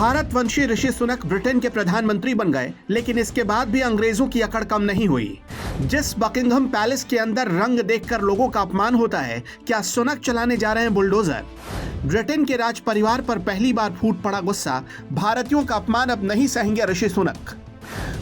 भारतवंशी Rishi Sunak Britain के प्रधानमंत्री बन गए, लेकिन इसके बाद भी अंग्रेजों की अकड़ कम नहीं हुई। जिस बकिंघम पैलेस के अंदर रंग देखकर लोगों का अपमान होता है, क्या सुनक चलाने जा रहे हैं बुलडोजर? ब्रिटेन के राज परिवार पर पहली बार फूट पड़ा गुस्सा। भारतीयों का अपमान अब नहीं सहेंगे ऋषि सुनक।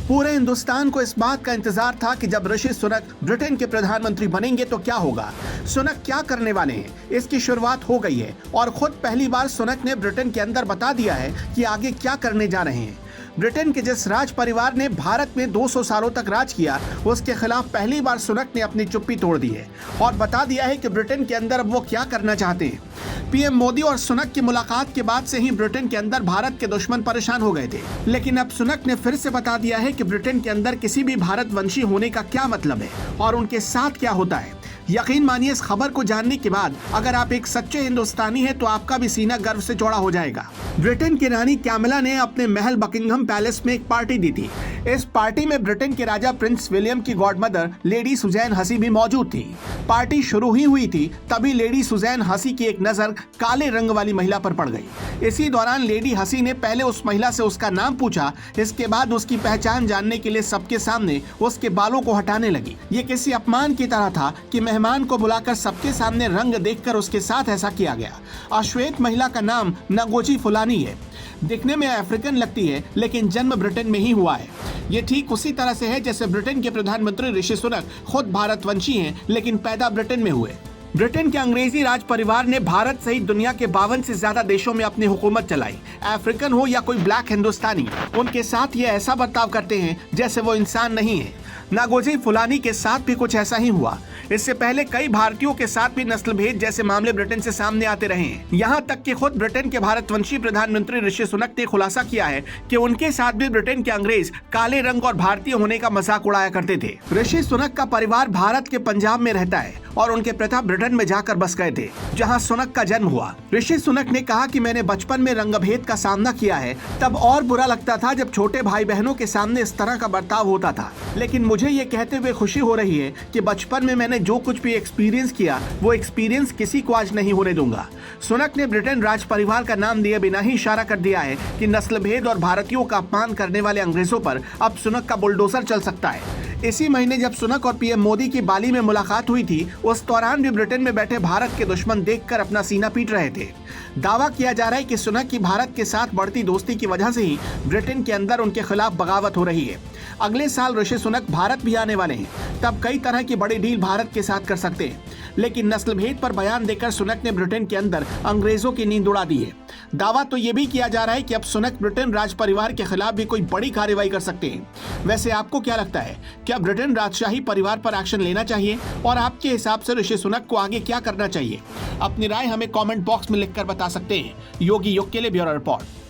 पूरे हिंदुस्तान को इस बात का इंतजार था कि जब ऋषि सुनक ब्रिटेन के प्रधानमंत्री बनेंगे तो क्या होगा, सुनक क्या करने वाले हैं। इसकी शुरुआत हो गई है और खुद पहली बार सुनक ने ब्रिटेन के अंदर बता दिया है कि आगे क्या करने जा रहे हैं। ब्रिटेन के जिस राज परिवार ने भारत में 200 सालों तक राज किया, उसके खिलाफ पहली बार सुनक ने अपनी चुप्पी तोड़ दी है और बता दिया है कि ब्रिटेन के अंदर अब वो क्या करना चाहते हैं। पीएम मोदी और सुनक की मुलाकात के बाद से ही ब्रिटेन के अंदर भारत के दुश्मन परेशान हो गए थे, लेकिन अब सुनक ने फिर से बता दिया है कि ब्रिटेन के अंदर किसी भी भारतवंशी होने का क्या मतलब है और उनके साथ क्या होता है। यकीन मानिए, इस खबर को जानने के बाद अगर आप एक सच्चे हिंदुस्तानी हैं तो आपका भी सीना गर्व से चौड़ा हो जाएगा। ब्रिटेन की रानी कैमिला ने अपने महल बकिंघम पैलेस में एक पार्टी दी थी। इस पार्टी में ब्रिटेन के राजा प्रिंस विलियम की गॉडमदर लेडी सुजैन हसी भी मौजूद थी। पार्टी शुरू ही हुई थी, तभी लेडी सुजैन हसी की एक नजर काले रंग वाली महिला पर पड़ गई। इसी दौरान लेडी हसी ने पहले उस महिला से उसका नाम पूछा, इसके बाद उसकी पहचान जानने के लिए सबके सामने उसके बालों को हटाने लगी। ये किसी अपमान की तरह था कि मेहमान को बुलाकर सबके सामने रंग देखकर उसके साथ ऐसा किया गया। अश्वेत महिला का नाम नगोची फुलानी है। दिखने में अफ्रीकन लगती है, लेकिन जन्म ब्रिटेन में ही हुआ है। ये ठीक उसी तरह से है जैसे ब्रिटेन के प्रधानमंत्री ऋषि सुनक खुद भारतवंशी हैं, लेकिन पैदा ब्रिटेन में हुए। ब्रिटेन के अंग्रेजी राज परिवार ने भारत सहित दुनिया के 52 से ज्यादा देशों में अपनी हुकूमत चलाई। अफ्रीकन हो या कोई ब्लैक हिंदुस्तानी, उनके साथ ये ऐसा बर्ताव करते हैं जैसे वो इंसान नहीं है। नागोजी फुलानी के साथ भी कुछ ऐसा ही हुआ। इससे पहले कई भारतीयों के साथ भी नस्ल भेद जैसे मामले ब्रिटेन से सामने आते रहे हैं। यहाँ तक कि खुद ब्रिटेन के भारतवंशी प्रधानमंत्री ऋषि सुनक ने खुलासा किया है कि उनके साथ भी ब्रिटेन के अंग्रेज काले रंग और भारतीय होने का मजाक उड़ाया करते थे। ऋषि सुनक का परिवार भारत के पंजाब में रहता है और उनके पिता ब्रिटेन में जाकर बस गए थे, जहां सुनक का जन्म हुआ। ऋषि सुनक ने कहा कि मैंने बचपन में रंगभेद का सामना किया है, तब और बुरा लगता था जब छोटे भाई बहनों के सामने इस तरह का बर्ताव होता था, लेकिन मुझे ये कहते हुए खुशी हो रही है कि बचपन में मैंने जो कुछ भी एक्सपीरियंस किया, वो एक्सपीरियंस किसी को आज नहीं होने दूंगा। सुनक ने ब्रिटेन राज परिवार का नाम दिए बिना ही इशारा कर दिया है कि नस्ल भेद और भारतीयों का अपमान करने वाले अंग्रेजों पर अब सुनक का बुलडोजर चल सकता है। इसी महीने जब सुनक और पीएम मोदी की बाली में मुलाकात हुई थी, उस दौरान भी ब्रिटेन में बैठे भारत के दुश्मन देखकर अपना सीना पीट रहे थे। दावा किया जा रहा है कि सुनक की भारत के साथ बढ़ती दोस्ती की वजह से ही ब्रिटेन के अंदर उनके खिलाफ बगावत हो रही है। अगले साल ऋषि सुनक भारत भी आने वाले हैं, तब कई तरह की बड़ी डील भारत के साथ कर सकते हैं, लेकिन नस्ल भेद पर बयान देकर सुनक ने ब्रिटेन के अंदर अंग्रेजों की नींद उड़ा दी है। दावा तो ये भी किया जा रहा है कि अब सुनक ब्रिटेन राज परिवार के खिलाफ भी कोई बड़ी कार्रवाई कर सकते हैं। वैसे आपको क्या लगता है, क्या ब्रिटेन राजशाही परिवार पर एक्शन लेना चाहिए और आपके हिसाब से ऋषि सुनक को आगे क्या करना चाहिए? अपनी राय हमें कमेंट बॉक्स में लिखकर बता सकते हैं। योगी युग के लिए ब्यूरो रिपोर्ट।